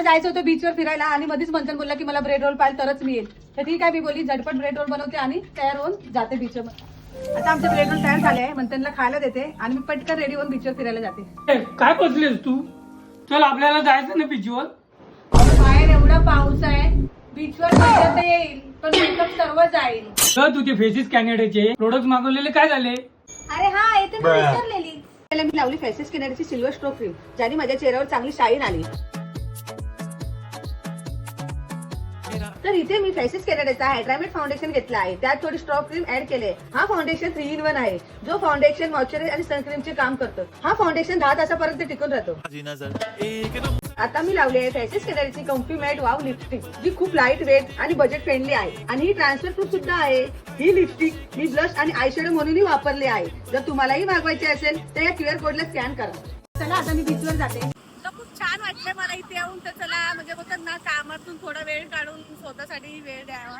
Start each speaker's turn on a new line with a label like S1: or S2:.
S1: जायचं होतं बीचवर फिरायला आणि मध्येच मंथन बोलला की मला ब्रेड रोल पाहिजे तरच मी येईल. तर ठीक आहे, मी बोलली झटपट ब्रेड रोल बनवते आणि तयार होऊन जाते बीचवर. आता आमचे ब्रेड रोल तयार झाले आहे, मंथनला खायला देते आणि मी पटकन रेडी होऊन बीचवर फिरायला जाते.
S2: काय बसलीस तू? चल आपल्याला जायचं ना बीचवर.
S1: बाहेर एवढा पाऊस आहे, बीचवर मजा तर येईल पण मेकअप सर्व जाईल.
S2: तर तुझे फेसेस कॅनेडाचे प्रोडक्ट मागवलेले काय झाले?
S1: अरे हा येते मी विसरलेली. मी लावली फेसेस कॅनेडाची सिल्वर स्ट्रोक क्रीम, ज्याने माझ्या चेहऱ्यावर चांगली शाईन आली. तर इथे मी फेसेस कॅनेडाचा हायड्रामेट फाउंडेशन घेतला आहे, त्यात थोडी स्ट्रॉक क्रीम ऍड केले. हा फाउंडेशन 3-in-1 आहे, जो फाउंडेशन, मॉइश्चरायझर आणि सनक्रीमचे काम करतो. हा फाउंडेशन 10 तासापर्यंत टिकून राहतो. आता मी लावली आहे फेसेस कॅनेडाची कम्फी मॅट वाव लिपस्टिक, जी खूप लाईट वेट आणि बजेट फ्रेंडली आहे आणि ही ट्रान्सफर प्रूफ सुद्धा आहे. ही लिपस्टिक मी ब्लश आणि आयशॅडो म्हणूनही वापरली आहे. जर तुम्हालाही मागवायची असेल तर या QR कोडला स्कॅन करा. चला आता मी बीचवर जाते.
S3: खूप छान वाटलं मला इथे येऊन. तर चला म्हणजे बोलतात ना, कामातून थोडा वेळ काढून स्वतःसाठी वेळ द्यावा.